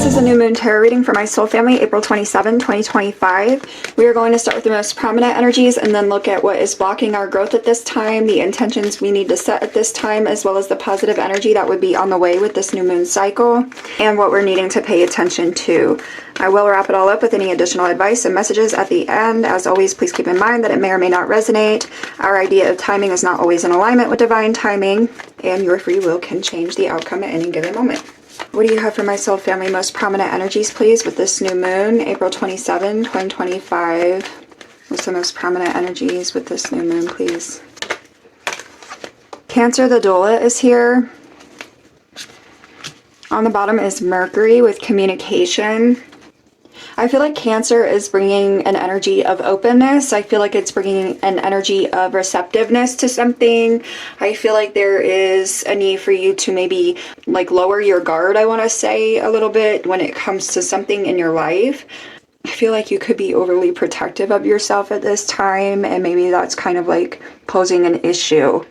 This is a new moon tarot reading for my soul family, April 27, 2025. We are going to start with the most prominent energies and then look at what is blocking our growth at this time, the intentions we need to set at this time, as well as the positive energy that would be on the way with this new moon cycle, and what we're needing to pay attention to. I will wrap it all up with any additional advice and messages at the end. As always, please keep in mind that it may or may not resonate. Our idea of timing is not always in alignment with divine timing, and your free will can change the outcome at any given moment. What do you have for my soul family most prominent energies, please, with this new moon, April 27, 2025? What's the most prominent energies with this new moon, please? Cancer, the doula is here. On the bottom is Mercury with communication. I feel like Cancer is bringing an energy of openness. I feel like it's bringing an energy of receptiveness to something. I feel like there is a need for you to maybe like lower your guard, I want to say, a little bit when it comes to something in your life. I feel like you could be overly protective of yourself at this time, and maybe that's kind of like posing an issue.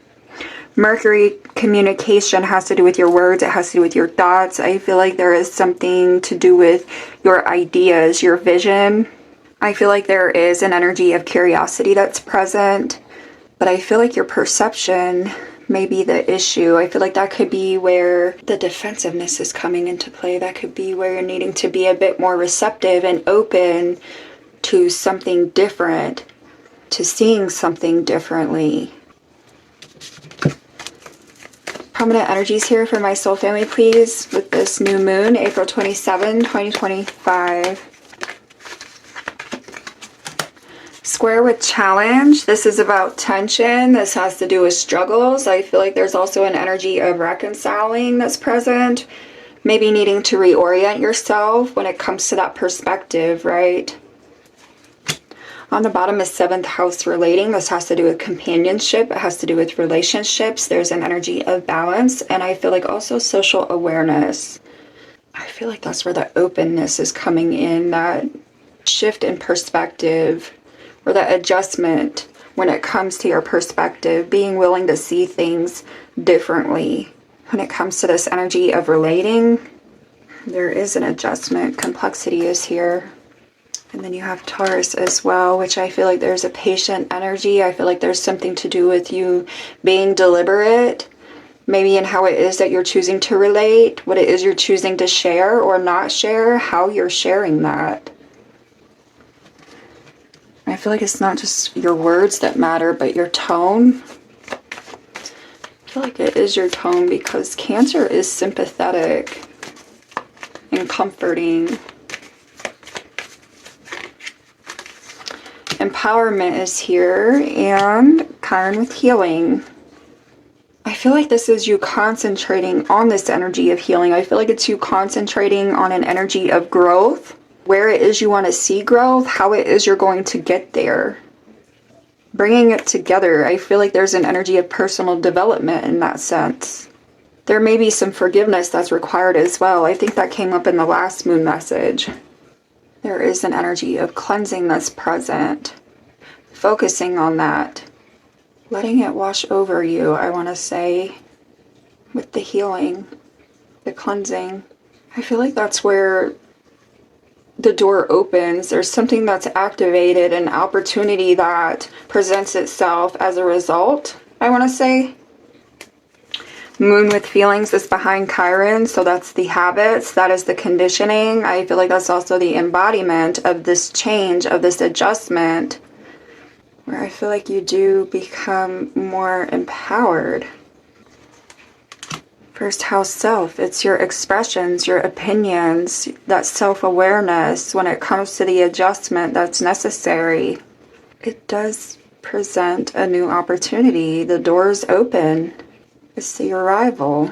Mercury communication has to do with your words. It has to do with your thoughts. I feel like there is something to do with your ideas, your vision. I feel like there is an energy of curiosity that's present, but I feel like your perception may be the issue. I feel like that could be where the defensiveness is coming into play. That could be where you're needing to be a bit more receptive and open to something different, to seeing something differently. Prominent energies here for my soul family, please, with this new moon, April 27, 2025. Square with challenge. This is about tension. This has to do with struggles. I feel like there's also an energy of reconciling that's present. Maybe needing to reorient yourself when it comes to that perspective, right? On the bottom is 7th house relating. This has to do with companionship. It has to do with relationships. There's an energy of balance. And I feel like also social awareness. I feel like that's where the openness is coming in. That shift in perspective, or that adjustment when it comes to your perspective. Being willing to see things differently. When it comes to this energy of relating, there is an adjustment. Complexity is here. And then you have Taurus as well, which I feel like there's a patient energy. I feel like there's something to do with you being deliberate, maybe in how it is that you're choosing to relate, what it is you're choosing to share or not share, how you're sharing that. I feel like it's not just your words that matter, but your tone. I feel like it is your tone because Cancer is sympathetic and comforting. Empowerment is here, and Chiron with healing. I feel like this is you concentrating on this energy of healing. I feel like it's you concentrating on an energy of growth, where it is you want to see growth, how it is you're going to get there. Bringing it together. I feel like there's an energy of personal development in that sense. There may be some forgiveness that's required as well. I think that came up in the last moon message. There is an energy of cleansing that's present. Focusing on that. Letting it wash over you, I want to say. With the healing. The cleansing. I feel like that's where the door opens. There's something that's activated, an opportunity that presents itself as a result, I want to say. Moon with feelings is behind Chiron, so that's the habits, that is the conditioning. I feel like that's also the embodiment of this change, of this adjustment, where I feel like you do become more empowered. First house self, it's your expressions, your opinions, that self-awareness when it comes to the adjustment that's necessary. It does present a new opportunity. The door's open. It's the arrival.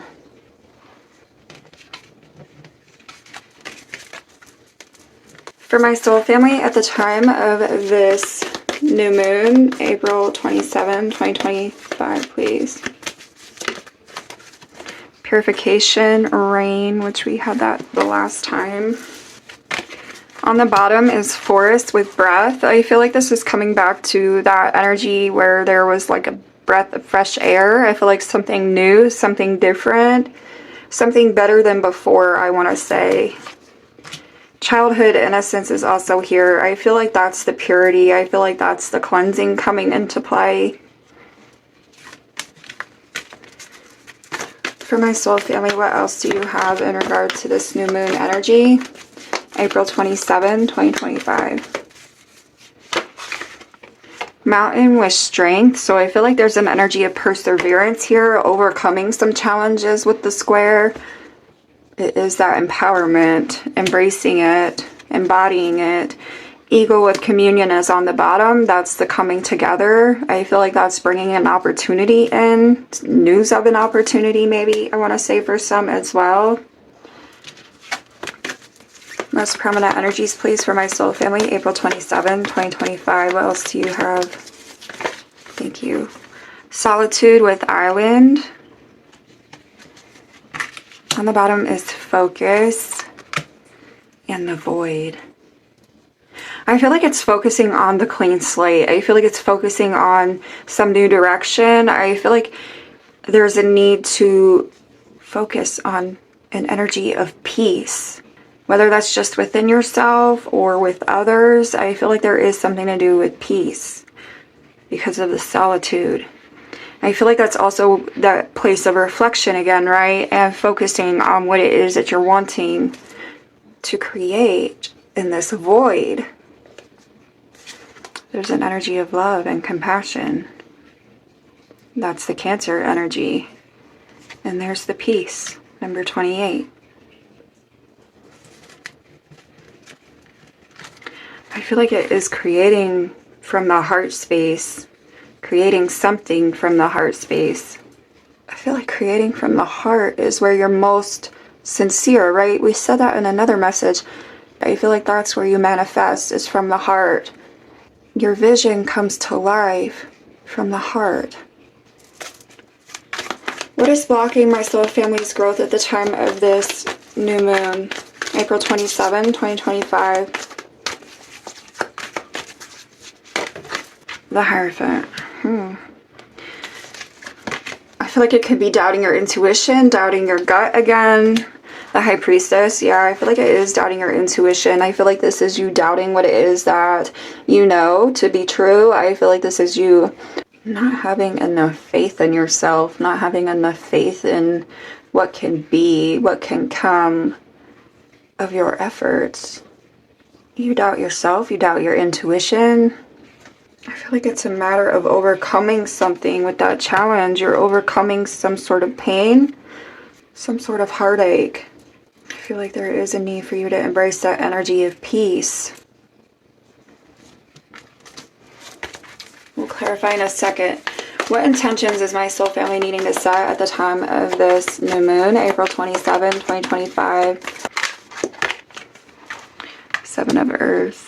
For my soul family, at the time of this new moon, April 27, 2025, please. Purification, rain, which we had that the last time. On the bottom is forest with breath. I feel like this is coming back to that energy where there was like a breath of fresh air. I feel like something new, something different, something better than before, I want to say. Childhood innocence is also here. I feel like that's the purity. I feel like that's the cleansing coming into play. For my soul family, what else do you have in regard to this new moon energy? April 27, 2025. Mountain with strength. So I feel like there's an energy of perseverance here, overcoming some challenges with the square. It is that empowerment, embracing it, embodying it. Eagle with communion is on the bottom. That's the coming together. I feel like that's bringing an opportunity in. News of an opportunity, maybe, I want to say, for some as well. Most prominent energies, please, for my soul family. April 27, 2025. What else do you have? Thank you. Solitude with island. On the bottom is focus and the void. I feel like it's focusing on the clean slate. I feel like it's focusing on some new direction. I feel like there's a need to focus on an energy of peace. Whether that's just within yourself or with others, I feel like there is something to do with peace because of the solitude. I feel like that's also that place of reflection again, right? And focusing on what it is that you're wanting to create in this void. There's an energy of love and compassion. That's the Cancer energy. And there's the peace, number 28. I feel like it is creating from the heart space, creating something from the heart space. I feel like creating from the heart is where you're most sincere, right? We said that in another message. I feel like that's where you manifest, is from the heart. Your vision comes to life from the heart. What is blocking my soul family's growth at the time of this new moon? April 27, 2025. The Hierophant. I feel like it could be doubting your intuition, doubting your gut again. The High Priestess. Yeah, I feel like it is doubting your intuition. I feel like this is you doubting what it is that you know to be true. I feel like this is you not having enough faith in yourself, not having enough faith in what can be, what can come of your efforts. You doubt yourself, you doubt your intuition. I feel like it's a matter of overcoming something with that challenge. You're overcoming some sort of pain, some sort of heartache. I feel like there is a need for you to embrace that energy of peace. We'll clarify in a second. What intentions is my soul family needing to set at the time of this new moon, April 27, 2025? Seven of Earth.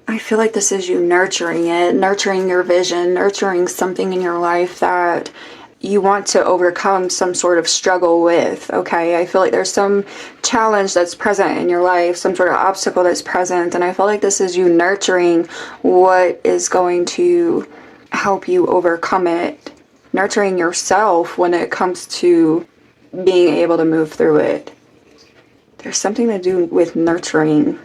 I feel like this is you nurturing it, nurturing your vision, nurturing something in your life that you want to overcome some sort of struggle with, okay? I feel like there's some challenge that's present in your life, some sort of obstacle that's present, and I feel like this is you nurturing what is going to help you overcome it, nurturing yourself when it comes to being able to move through it. There's something to do with nurturing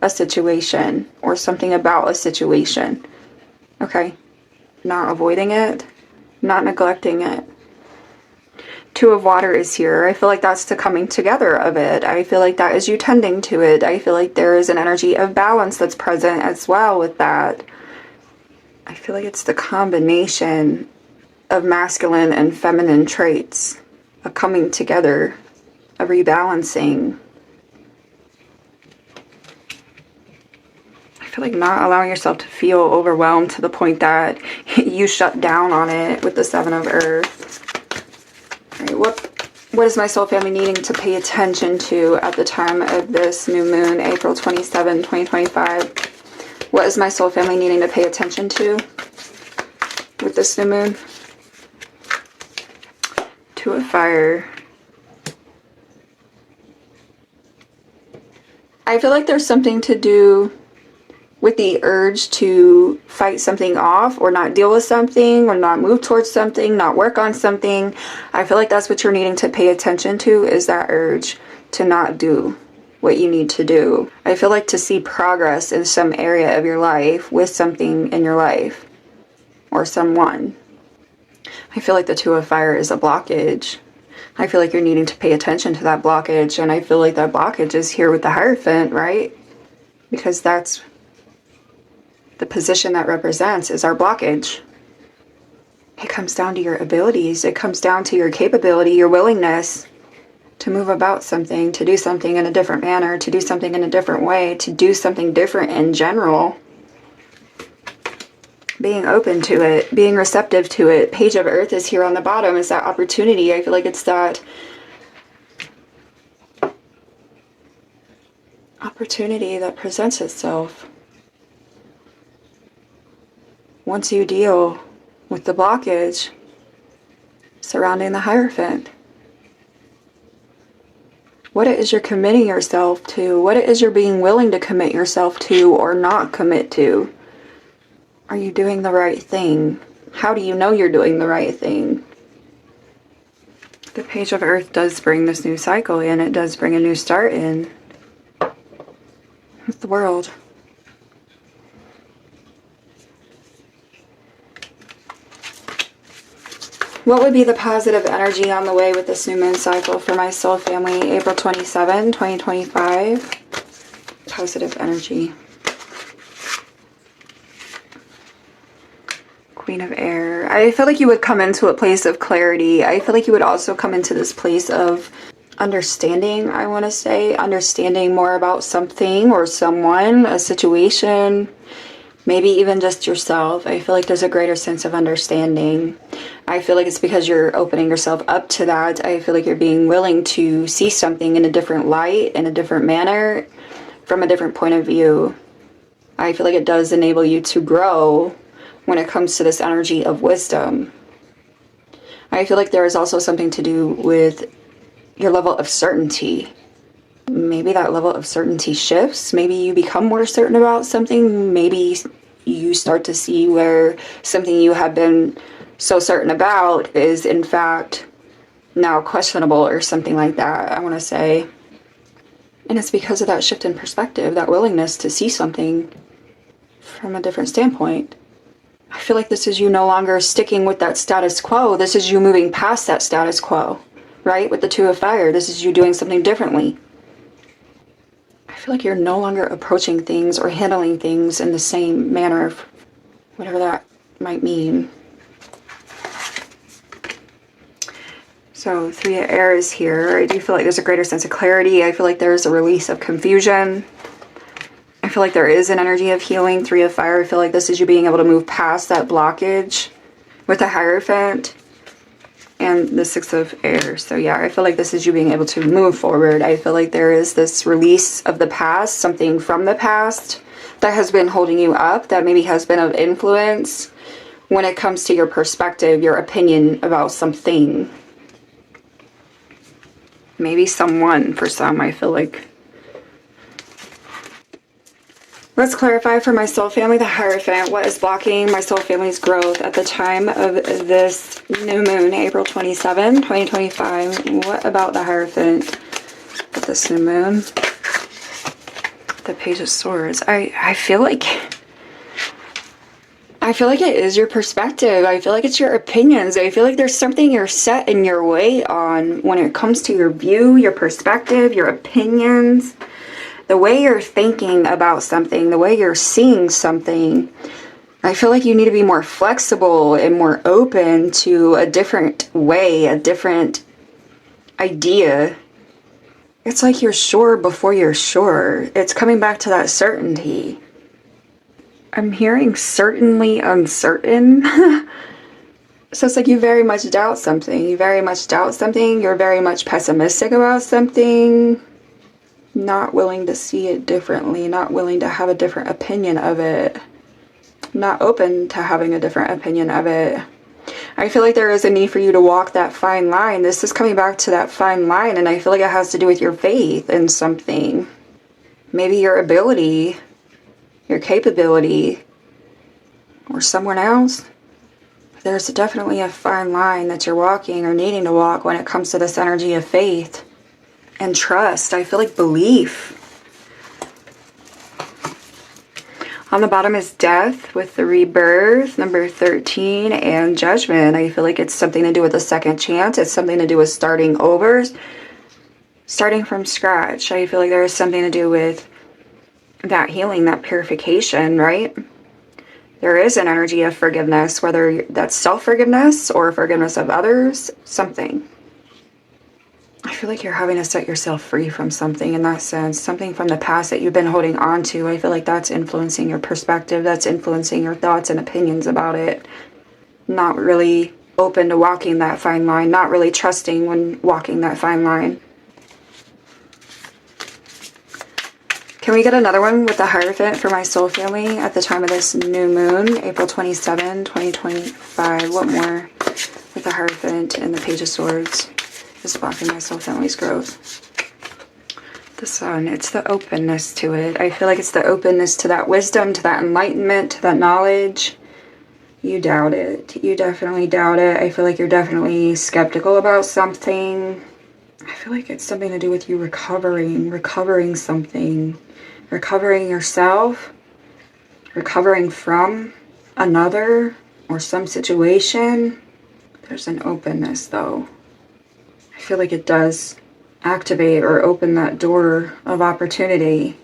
a situation or something about a situation, okay? Not avoiding it, not neglecting it. Two of Water is here. I feel like that's the coming together of it. I feel like that is you tending to it. I feel like there is an energy of balance that's present as well with that. I feel like it's the combination of masculine and feminine traits, a coming together, a rebalancing. I feel like not allowing yourself to feel overwhelmed to the point that you shut down on it with the Seven of Earth. All right, what is my soul family needing to pay attention to at the time of this new moon, April 27, 2025? What is my soul family needing to pay attention to with this new moon? Two of Fire. I feel like there's something to do with the urge to fight something off or not deal with something or not move towards something, not work on something. I feel like that's what you're needing to pay attention to, is that urge to not do what you need to do. I feel like to see progress in some area of your life with something in your life or someone. I feel like the Two of Fire is a blockage. I feel like you're needing to pay attention to that blockage, and I feel like that blockage is here with the Hierophant, right? Because that's the position that represents is our blockage. It comes down to your abilities. It comes down to your capability, your willingness to move about something, to do something in a different manner, to do something in a different way, to do something different in general. Being open to it, being receptive to it. Page of Earth is here on the bottom, is that opportunity. I feel like it's that opportunity that presents itself once you deal with the blockage surrounding the Hierophant. What it is you're committing yourself to, what it is you're being willing to commit yourself to or not commit to. Are you doing the right thing? How do you know you're doing the right thing? The Page of Earth does bring this new cycle in. It does bring a new start in with the world. What would be the positive energy on the way with this new moon cycle for my soul family? April 27, 2025. Positive energy. Queen of Air. I feel like you would come into a place of clarity. I feel like you would also come into this place of understanding, I want to say. Understanding more about something or someone, a situation. Maybe even just yourself. I feel like there's a greater sense of understanding. I feel like it's because you're opening yourself up to that. I feel like you're being willing to see something in a different light, in a different manner, from a different point of view. I feel like it does enable you to grow when it comes to this energy of wisdom. I feel like there is also something to do with your level of certainty. Maybe that level of certainty shifts. Maybe you become more certain about something. Maybe you start to see where something you have been so certain about is in fact now questionable or something like that, I want to say. And it's because of that shift in perspective, that willingness to see something from a different standpoint. I feel like this is you no longer sticking with that status quo. This is you moving past that status quo, right? With the Two of Fire, this is you doing something differently. I feel like you're no longer approaching things or handling things in the same manner, whatever that might mean. So Three of Air is here. I do feel like there's a greater sense of clarity. I feel like there's a release of confusion. I feel like there is an energy of healing. Three of Fire, I feel like this is you being able to move past that blockage with the Hierophant. And the Six of Air. So yeah, I feel like this is you being able to move forward. I feel like there is this release of the past, something from the past that has been holding you up, that maybe has been of influence when it comes to your perspective, your opinion about something. Maybe someone for some, I feel like. Let's clarify for my soul family, the Hierophant. What is blocking my soul family's growth at the time of this new moon, April 27, 2025? What about the Hierophant with this new moon? The Page of Swords. I feel like it is your perspective. I feel like it's your opinions. I feel like there's something you're set in your way on when it comes to your view, your perspective, your opinions. The way you're thinking about something, the way you're seeing something, I feel like you need to be more flexible and more open to a different way, a different idea. It's like you're sure before you're sure. It's coming back to that certainty. I'm hearing certainly uncertain. So it's like you very much doubt something. You very much doubt something. You're very much pessimistic about something. Not willing to see it differently, not willing to have a different opinion of it, not open to having a different opinion of it. I feel like there is a need for you to walk that fine line. This is coming back to that fine line, and I feel like it has to do with your faith in something. Maybe your ability your capability, or someone else. There's definitely a fine line that you're walking or needing to walk when it comes to this energy of faith and trust. I feel like belief. On the bottom is death with the rebirth, number 13, and judgment. I feel like it's something to do with a second chance. It's something to do with starting over, starting from scratch. I feel like there is something to do with that healing, that purification, right? There is an energy of forgiveness, whether that's self-forgiveness or forgiveness of others, something. I feel like you're having to set yourself free from something in that sense, something from the past that you've been holding on to. I feel like that's influencing your perspective, that's influencing your thoughts and opinions about it. Not really open to walking that fine line, not really trusting when walking that fine line. Can we get another one with the Hierophant for my soul family at the time of this new moon, April 27, 2025? What more with the Hierophant and the Page of Swords is blocking my soul family's growth? The Sun, it's the openness to it. I feel like it's the openness to that wisdom, to that enlightenment, to that knowledge. You doubt it. You definitely doubt it. I feel like you're definitely skeptical about something. I feel like it's something to do with you recovering something. Recovering yourself, recovering from another or some situation. There's an openness though. I feel like it does activate or open that door of opportunity.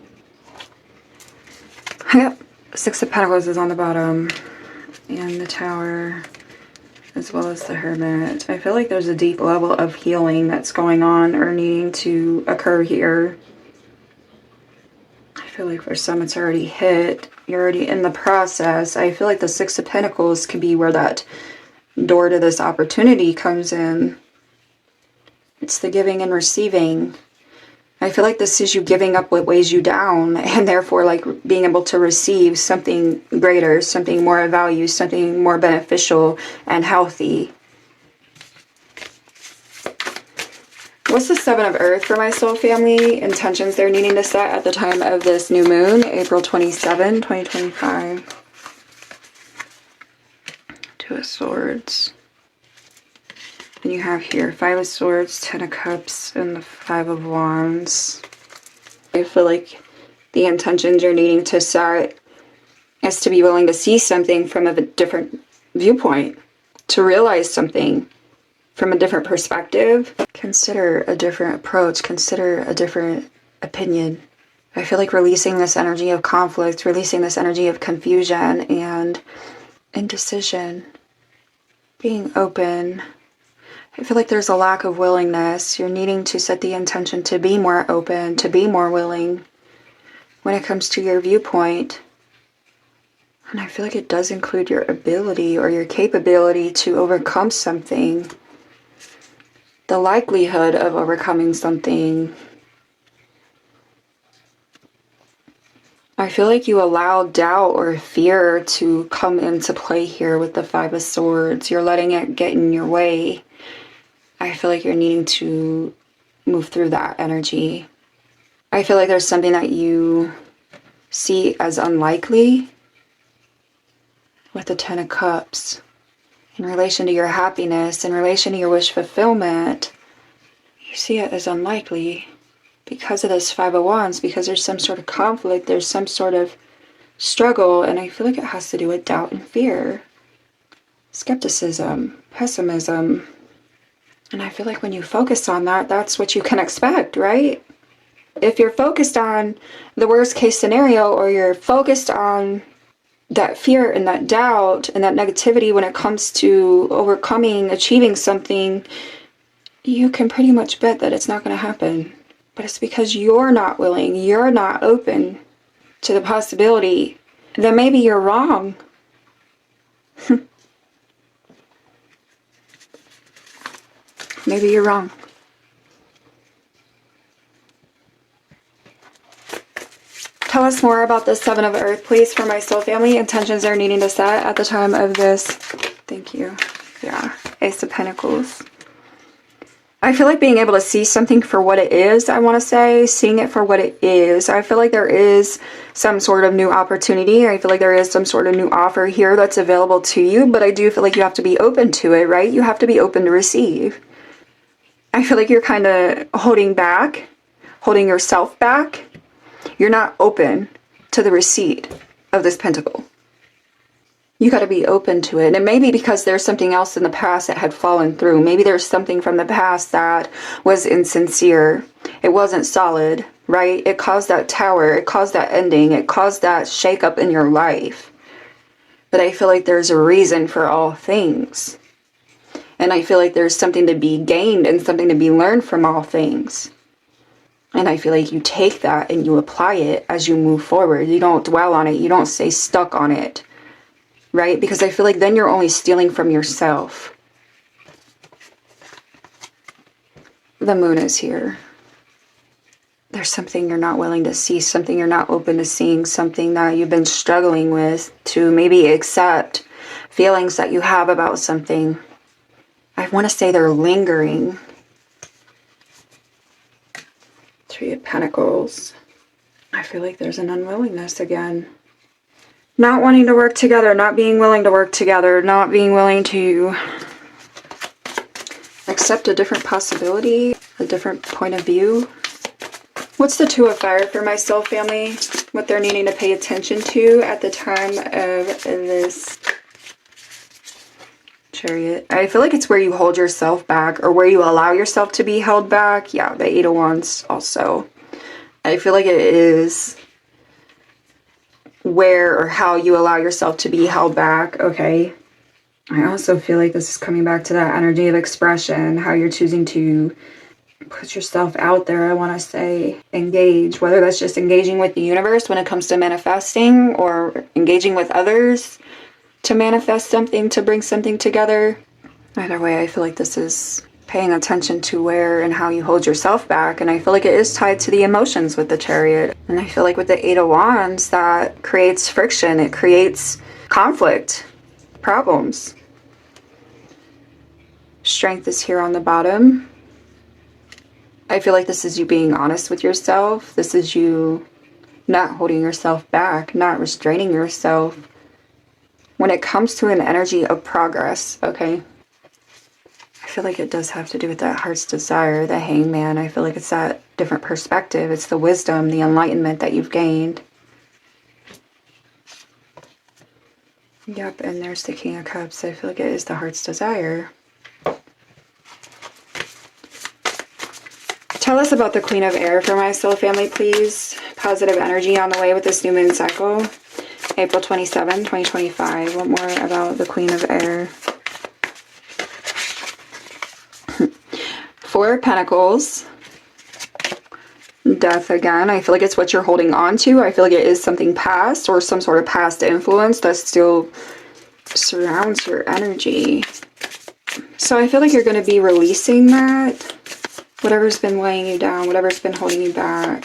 Yep, Six of Pentacles is on the bottom, and the Tower, as well as the Hermit. I feel like there's a deep level of healing that's going on or needing to occur here. I feel like for some it's already hit. You're already in the process. I feel like the Six of Pentacles can be where that door to this opportunity comes in. It's the giving and receiving. I feel like this is you giving up what weighs you down, and therefore like being able to receive something greater, something more of value, something more beneficial and healthy. What's the Seven of Earth for my soul family? Intentions they're needing to set at the time of this new moon, April 27, 2025. Two of Swords. And you have here Five of Swords, Ten of Cups, and the Five of Wands. I feel like the intentions you're needing to set is to be willing to see something from a different viewpoint, to realize something from a different perspective. Consider a different approach, consider a different opinion. I feel like releasing this energy of conflict, releasing this energy of confusion and indecision, being open. I feel like there's a lack of willingness. You're needing to set the intention to be more open, to be more willing when it comes to your viewpoint. And I feel like it does include your ability or your capability to overcome something. The likelihood of overcoming something. I feel like you allow doubt or fear to come into play here with the Five of Swords. You're letting it get in your way. I feel like you're needing to move through that energy. I feel like there's something that you see as unlikely with the Ten of Cups. In relation to your happiness, in relation to your wish fulfillment, you see it as unlikely because of this Five of Wands, because there's some sort of conflict, there's some sort of struggle, and I feel like it has to do with doubt and fear, skepticism, pessimism. And I feel like when you focus on that, that's what you can expect, right? If you're focused on the worst case scenario, or you're focused on that fear and that doubt and that negativity when it comes to overcoming, achieving something, you can pretty much bet that it's not going to happen. But it's because you're not willing, you're not open to the possibility that maybe you're wrong. Maybe you're wrong. Tell us more about the Seven of Earth, please, for my soul family. Intentions are needing to set at the time of this. Thank you. Yeah. Ace of Pentacles. I feel like being able to see something for what it is, I want to say, seeing it for what it is. I feel like there is some sort of new opportunity. I feel like there is some sort of new offer here that's available to you, but I do feel like you have to be open to it, right? You have to be open to receive. I feel like you're kind of holding back, holding yourself back. You're not open to the receipt of this pentacle. You got to be open to it. And maybe because there's something else in the past that had fallen through. Maybe there's something from the past that was insincere. It wasn't solid, right? It caused that tower. It caused that ending. It caused that shakeup in your life. But I feel like there's a reason for all things. And I feel like there's something to be gained and something to be learned from all things. And I feel like you take that and you apply it as you move forward. You don't dwell on it. You don't stay stuck on it. Right? Because I feel like then you're only stealing from yourself. The moon is here. There's something you're not willing to see, something you're not open to seeing, something that you've been struggling with to maybe accept feelings that you have about something. I want to say they're lingering. Three of Pentacles. I feel like there's an unwillingness again. Not wanting to work together, not being willing to work together, not being willing to accept a different possibility, a different point of view. What's the Two of Fire for my soul family? What they're needing to pay attention to at the time of this Chariot. I feel like it's where you hold yourself back or where you allow yourself to be held back. Yeah, the Eight of Wands also. I feel like it is where or how you allow yourself to be held back. Okay. I also feel like this is coming back to that energy of expression, how you're choosing to put yourself out there. I want to say engage, whether that's just engaging with the universe when it comes to manifesting or engaging with others to manifest something, to bring something together. Either way, I feel like this is paying attention to where and how you hold yourself back. And I feel like it is tied to the emotions with the Chariot. And I feel like with the Eight of Wands, that creates friction. It creates conflict, problems. Strength is here on the bottom. I feel like this is you being honest with yourself. This is you not holding yourself back, not restraining yourself when it comes to an energy of progress, okay? I feel like it does have to do with that heart's desire, the Hangman. I feel like it's that different perspective. It's the wisdom, the enlightenment that you've gained. Yep, and there's the King of Cups. I feel like it is the heart's desire. Tell us about the Queen of Air for my soul family, please. Positive energy on the way with this new moon cycle. April 27, 2025. What more about the Queen of Air? Four of Pentacles. Death again. I feel like it's what you're holding on to. I feel like it is something past or some sort of past influence that still surrounds your energy. So I feel like you're going to be releasing that. Whatever's been weighing you down, whatever's been holding you back.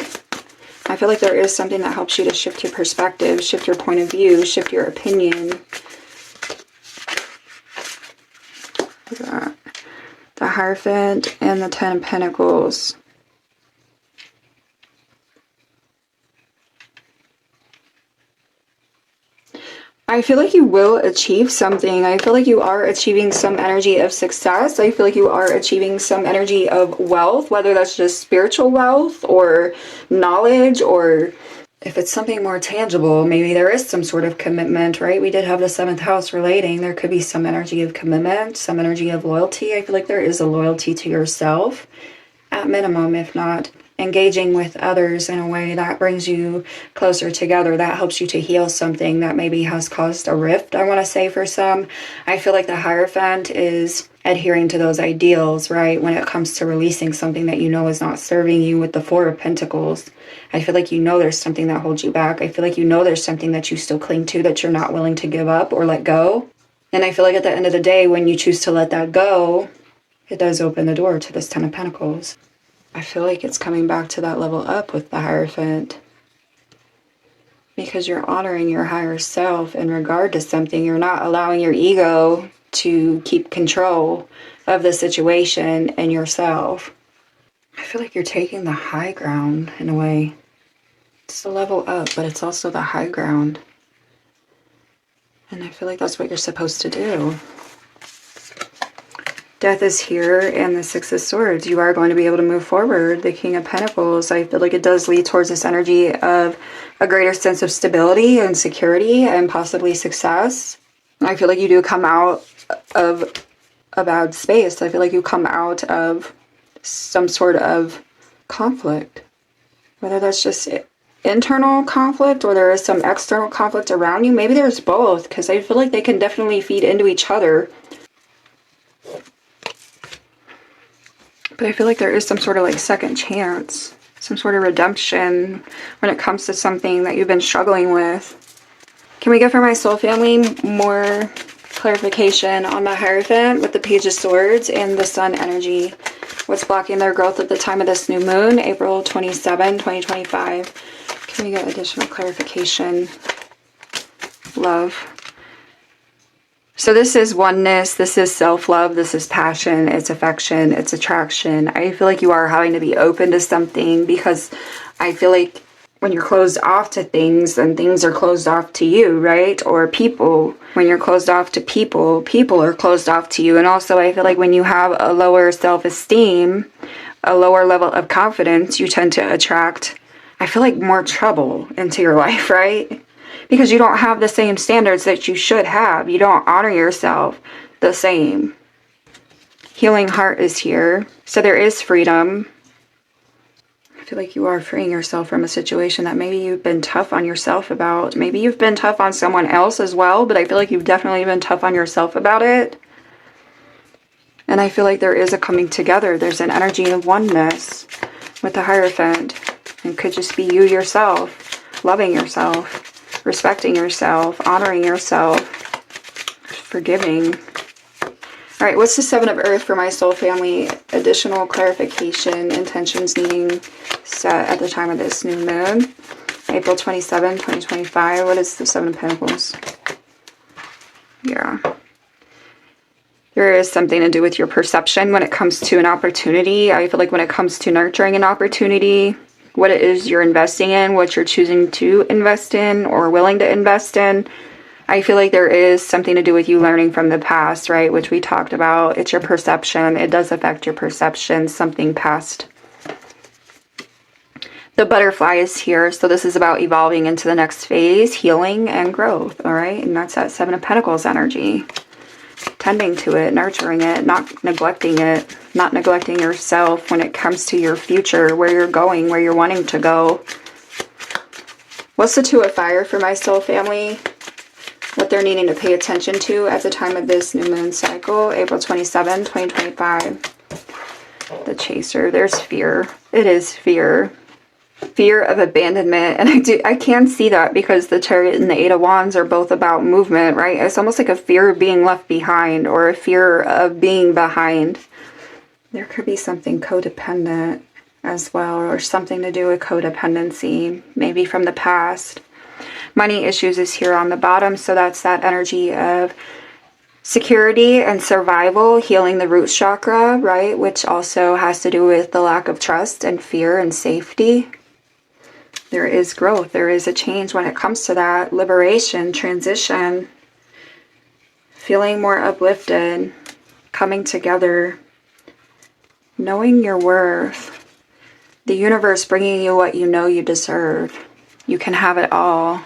I feel like there is something that helps you to shift your perspective, shift your point of view, shift your opinion. Look at that. The Hierophant and the Ten of Pentacles. I feel like you will achieve something. I feel like you are achieving some energy of success. I feel like you are achieving some energy of wealth, whether that's just spiritual wealth or knowledge, or if it's something more tangible, maybe there is some sort of commitment, right? We did have the 7th house relating. There could be some energy of commitment, some energy of loyalty. I feel like there is a loyalty to yourself at minimum, if not engaging with others in a way that brings you closer together, that helps you to heal something that maybe has caused a rift, I want to say, for some. I feel like the Hierophant is adhering to those ideals, right? When it comes to releasing something that you know is not serving you with the Four of Pentacles. I feel like you know there's something that holds you back. I feel like you know there's something that you still cling to that you're not willing to give up or let go. And I feel like at the end of the day, when you choose to let that go, it does open the door to this Ten of Pentacles. I feel like it's coming back to that level up with the Hierophant. because you're honoring your higher self in regard to something. You're not allowing your ego to keep control of the situation and yourself. I feel like you're taking the high ground in a way. It's the level up, but it's also the high ground. And I feel like that's what you're supposed to do. Death is here and the Six of Swords. You are going to be able to move forward. The King of Pentacles, I feel like it does lead towards this energy of a greater sense of stability and security and possibly success. I feel like you do come out of a bad space. I feel like you come out of some sort of conflict. Whether that's just internal conflict or there is some external conflict around you. Maybe there's both, because I feel like they can definitely feed into each other. But I feel like there is some sort of like second chance, some sort of redemption when it comes to something that you've been struggling with. Can we get for my soul family more clarification on my Hierophant with the Page of Swords and the Sun energy? What's blocking their growth at the time of this new moon, April 27, 2025? Can we get additional clarification? Love. So this is oneness, this is self-love, this is passion, it's affection, it's attraction. I feel like you are having to be open to something, because I feel like when you're closed off to things, then things are closed off to you, right? Or people. When you're closed off to people, people are closed off to you. And also I feel like when you have a lower self-esteem, a lower level of confidence, you tend to attract, I feel like, more trouble into your life, right? Because you don't have the same standards that you should have. You don't honor yourself the same. Healing heart is here. So there is freedom. I feel like you are freeing yourself from a situation that maybe you've been tough on yourself about. Maybe you've been tough on someone else as well, but I feel like you've definitely been tough on yourself about it. And I feel like there is a coming together. There's an energy of oneness with the Hierophant. It could just be you yourself, loving yourself, respecting yourself, honoring yourself, forgiving. All right, what's the Seven of Earth for my soul family? Additional clarification, intentions needing set at the time of this new moon. April 27, 2025. What is the Seven of Pentacles? Yeah. There is something to do with your perception when it comes to an opportunity. I feel like when it comes to nurturing an opportunity, what it is you're investing in, what you're choosing to invest in or willing to invest in, I feel like there is something to do with you learning from the past, right? Which we talked about. It's your perception. It does affect your perception, something past. The butterfly is here. So this is about evolving into the next phase, healing and growth, all right? And that's that Seven of Pentacles energy. Tending to it, nurturing it, not neglecting it, not neglecting yourself when it comes to your future, where you're going, where you're wanting to go. What's the Two of Fire for my soul family? What they're needing to pay attention to at the time of this new moon cycle, April 27, 2025. The Chaser, there's fear. It is fear. Fear of abandonment. And I can see that because the Chariot and the Eight of Wands are both about movement, right? It's almost like a fear of being left behind or a fear of being behind. There could be something codependent as well, or something to do with codependency, maybe from the past. Money issues is here on the bottom, so that's that energy of security and survival, healing the root chakra, right? Which also has to do with the lack of trust and fear and safety. There is growth. There is a change when it comes to that. Liberation, transition, feeling more uplifted, coming together, knowing your worth, the universe bringing you what you know you deserve. You can have it all.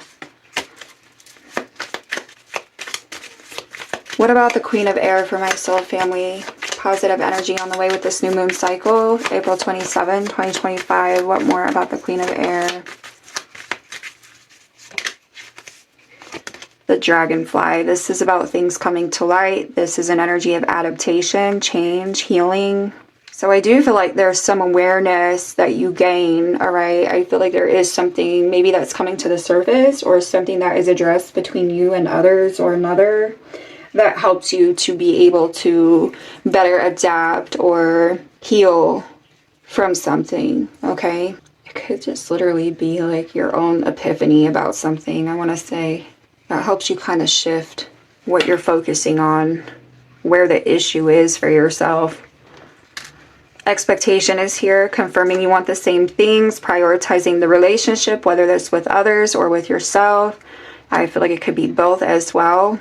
What about the Queen of Air for my soul family? Positive energy on the way with this new moon cycle, April 27, 2025. What more about the Queen of Air? The Dragonfly. This is about things coming to light. This is an energy of adaptation, change, healing. So I do feel like there's some awareness that you gain, all right? I feel like there is something maybe that's coming to the surface, or something that is addressed between you and others or another, that helps you to be able to better adapt or heal from something, okay? It could just literally be like your own epiphany about something, I want to say. That helps you kind of shift what you're focusing on, where the issue is for yourself. Expectation is here, confirming you want the same things, prioritizing the relationship, whether that's with others or with yourself. I feel like it could be both as well.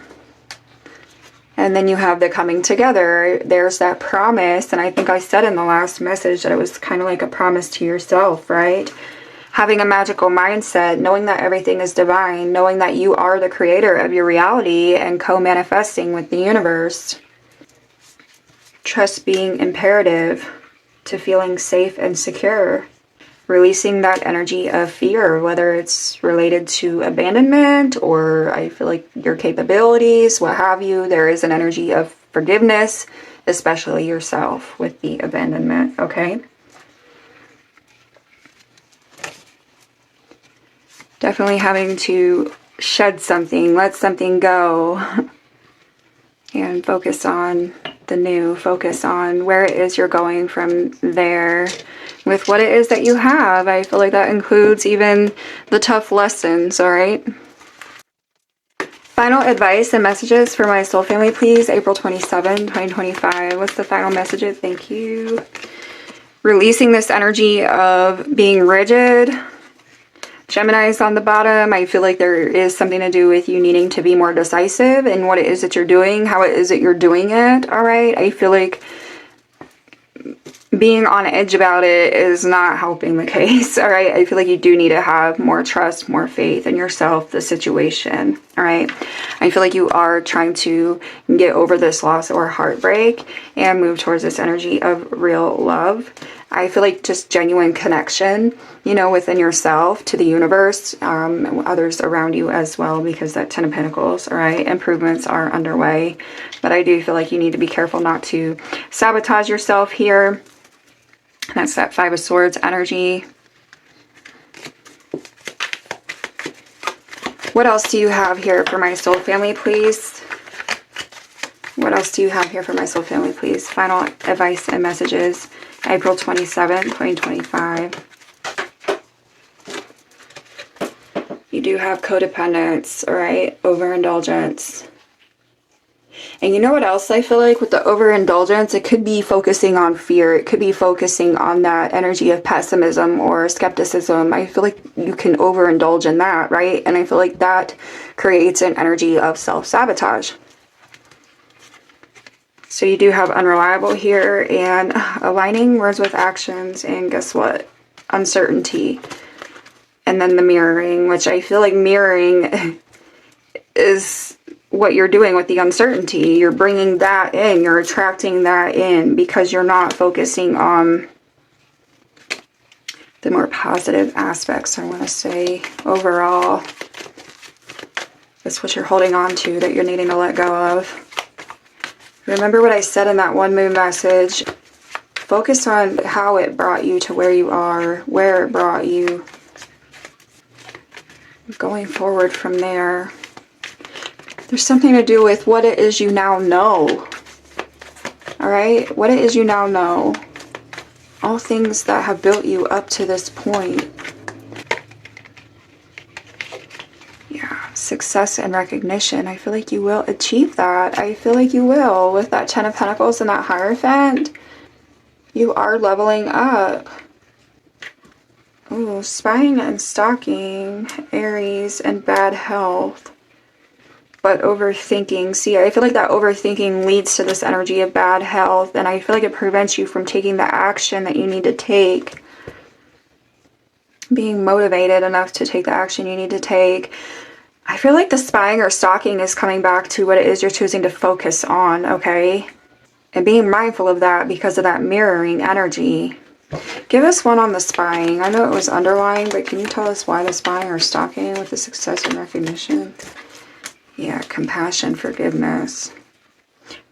And then you have the coming together. There's that promise. And I think I said in the last message that it was kind of like a promise to yourself, right? Having a magical mindset, knowing that everything is divine, knowing that you are the creator of your reality and co-manifesting with the universe. Trust being imperative to feeling safe and secure. Releasing that energy of fear, whether it's related to abandonment or I feel like your capabilities, what have you. There is an energy of forgiveness, especially yourself with the abandonment, okay? Definitely having to shed something, let something go, and focus on the new, focus on where it is you're going from there with what it is that you have. I feel like that includes even the tough lessons, all right? Final advice and messages for my soul family, please. April 27, 2025. What's the final messages? Thank you. Releasing this energy of being rigid. Gemini's on the bottom. I feel like there is something to do with you needing to be more decisive in what it is that you're doing, how it is that you're doing it, all right? I feel like being on edge about it is not helping the case, all right? I feel like you do need to have more trust, more faith in yourself, the situation, all right? I feel like you are trying to get over this loss or heartbreak and move towards this energy of real love. I feel like just genuine connection, you know, within yourself, to the universe, others around you as well, because that 10 of Pentacles, all right, improvements are underway. But I do feel like you need to be careful not to sabotage yourself here. That's that 5 of Swords energy. What else do you have here for my soul family, please? What else do you have here for my soul family, please? Final advice and messages. April 27, 2025. You do have codependence, all right? Overindulgence. And you know what else I feel like with the overindulgence? It could be focusing on fear. It could be focusing on that energy of pessimism or skepticism. I feel like you can overindulge in that, right? And I feel like that creates an energy of self-sabotage. So you do have unreliable here and aligning words with actions, and guess what? Uncertainty. And then the mirroring, which I feel like mirroring is what you're doing with the uncertainty. You're bringing that in, you're attracting that in because you're not focusing on the more positive aspects, I want to say, overall. That's what you're holding on to that you're needing to let go of. Remember what I said in that one moon message. Focus on how it brought you to where you are, where it brought you. Going forward from there. There's something to do with what it is you now know. All right? What it is you now know. All things that have built you up to this point. Yeah, success and recognition. I feel like you will achieve that. I feel like you will. With that 10 of Pentacles and that Hierophant, you are leveling up. Ooh, spying and stalking, Aries, and bad health. But overthinking. See, I feel like that overthinking leads to this energy of bad health, and I feel like it prevents you from taking the action that you need to take. Being motivated enough to take the action you need to take. I feel like the spying or stalking is coming back to what it is you're choosing to focus on, okay? And being mindful of that because of that mirroring energy. Give us one on the spying. I know it was underlying, but can you tell us why the spying or stalking with the success and recognition? Yeah, compassion, forgiveness.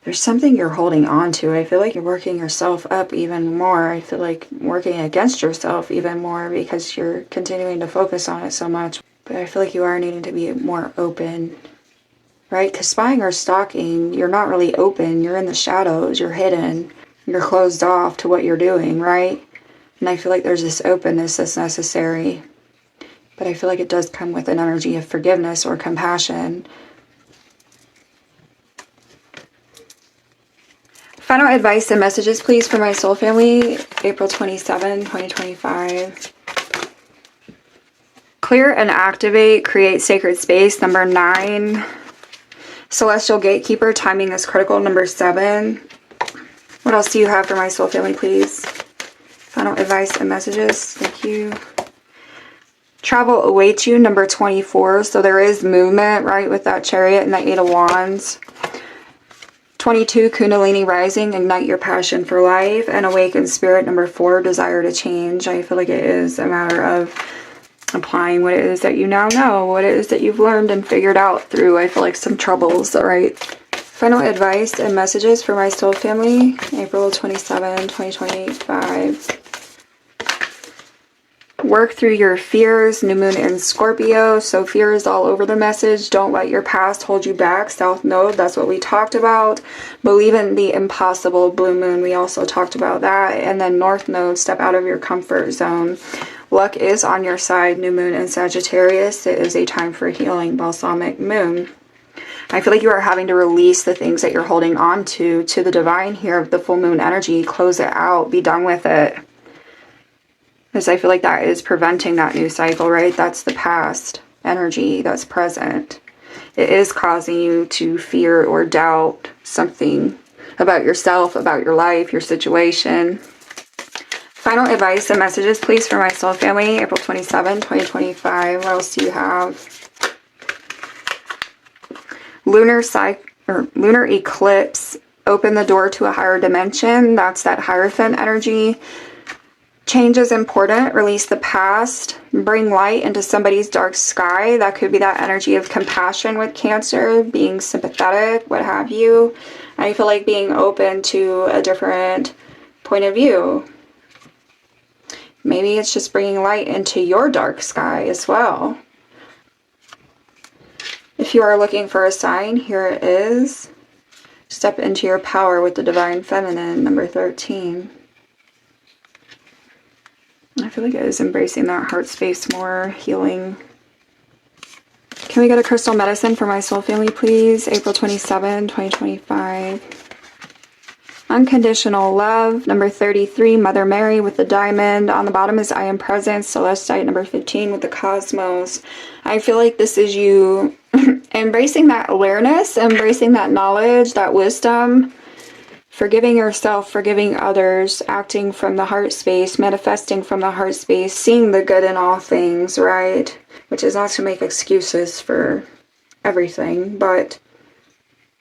There's something you're holding on to. I feel like you're working yourself up even more. I feel like working against yourself even more because you're continuing to focus on it so much. But I feel like you are needing to be more open, right? Because spying or stalking, you're not really open. You're in the shadows. You're hidden. You're closed off to what you're doing, right? And I feel like there's this openness that's necessary. But I feel like it does come with an energy of forgiveness or compassion. Final advice and messages, please, for my soul family, April 27, 2025. Clear and activate, create sacred space, number 9. Celestial gatekeeper, timing is critical, number 7. What else do you have for my soul family, please? Final advice and messages, thank you. Travel awaits you, number 24. So there is movement, right, with that Chariot and the 8 of Wands. 22, Kundalini rising, ignite your passion for life. And awaken spirit, number 4, desire to change. I feel like it is a matter of applying what it is that you now know, what it is that you've learned and figured out through, I feel like, some troubles, all right? Final advice and messages for my soul family, April 27, 2025. Work through your fears, new moon in Scorpio. So fear is all over the message. Don't let your past hold you back. South node, that's what we talked about. Believe in the impossible, blue moon. We also talked about that. And then north node, step out of your comfort zone. Luck is on your side, new moon in Sagittarius. It is a time for healing, balsamic moon. I feel like you are having to release the things that you're holding on to the divine here of the full moon energy. Close it out. Be done with it. Because I feel like that is preventing that new cycle, right? That's the past energy that's present. It is causing you to fear or doubt something about yourself, about your life, your situation. Final advice and messages, please, for my soul family, April 27, 2025. What else do you have? Lunar eclipse. Open the door to a higher dimension. That's that Hierophant energy. Change is important. Release the past. Bring light into somebody's dark sky. That could be that energy of compassion with Cancer, being sympathetic, what have you. I feel like being open to a different point of view. Maybe it's just bringing light into your dark sky as well. If you are looking for a sign, here it is. Step into your power with the Divine Feminine, number 13. I feel like it is embracing that heart space more, healing. Can we get a crystal medicine for my soul family, please? April 27, 2025. Unconditional love, number 33, Mother Mary with the diamond. On the bottom is I am present, Celestite, number 15 with the cosmos. I feel like this is you embracing that awareness, embracing that knowledge, that wisdom. Forgiving yourself, forgiving others, acting from the heart space, manifesting from the heart space, seeing the good in all things, right? Which is not to make excuses for everything, but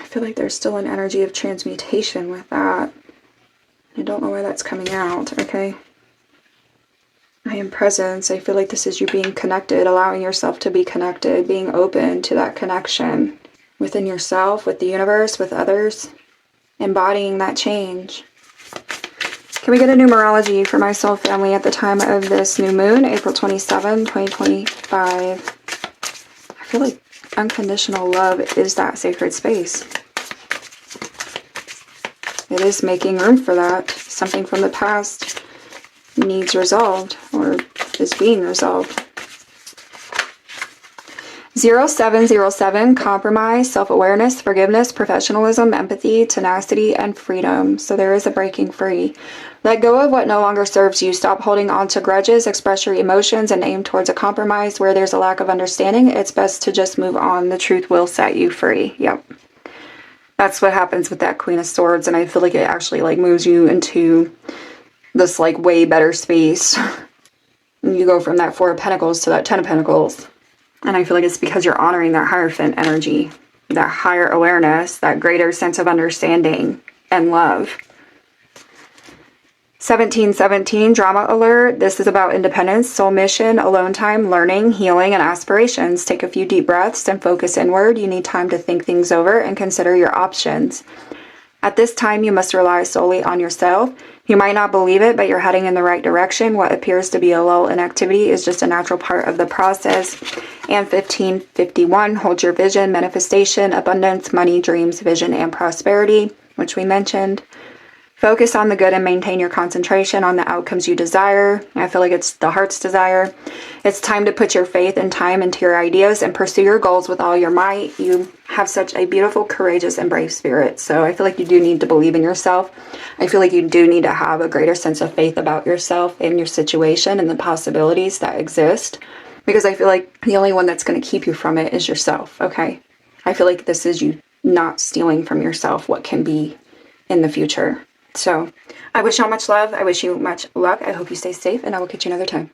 I feel like there's still an energy of transmutation with that. I don't know why that's coming out, okay? I am presence. I feel like this is you being connected, allowing yourself to be connected, being open to that connection within yourself, with the universe, with others. Embodying that change. Can we get a numerology for my soul family at the time of this new moon, April 27, 2025? I feel like unconditional love is that sacred space. It is making room for that. Something from the past needs resolved or is being resolved. 0707, compromise, self-awareness, forgiveness, professionalism, empathy, tenacity, and freedom. So there is a breaking free. Let go of what no longer serves you. Stop holding on to grudges, express your emotions, and aim towards a compromise. Where there's a lack of understanding, it's best to just move on. The truth will set you free. Yep. That's what happens with that Queen of Swords, and I feel like it actually like moves you into this like way better space. And you go from that Four of Pentacles to that Ten of Pentacles. And I feel like it's because you're honoring that Hierophant energy, that higher awareness, that greater sense of understanding and love. 1717, drama alert. This is about independence, soul mission, alone time, learning, healing, and aspirations. Take a few deep breaths and focus inward. You need time to think things over and consider your options. At this time, you must rely solely on yourself. You might not believe it, but you're heading in the right direction. What appears to be a lull in activity is just a natural part of the process. And 1551, hold your vision, manifestation, abundance, money, dreams, vision, and prosperity, which we mentioned. Focus on the good and maintain your concentration on the outcomes you desire. I feel like it's the heart's desire. It's time to put your faith and time into your ideas and pursue your goals with all your might. You have such a beautiful, courageous, and brave spirit. So I feel like you do need to believe in yourself. I feel like you do need to have a greater sense of faith about yourself and your situation and the possibilities that exist. Because I feel like the only one that's going to keep you from it is yourself, okay? I feel like this is you not stealing from yourself what can be in the future. So I wish y'all much love. I wish you much luck. I hope you stay safe, and I will catch you another time.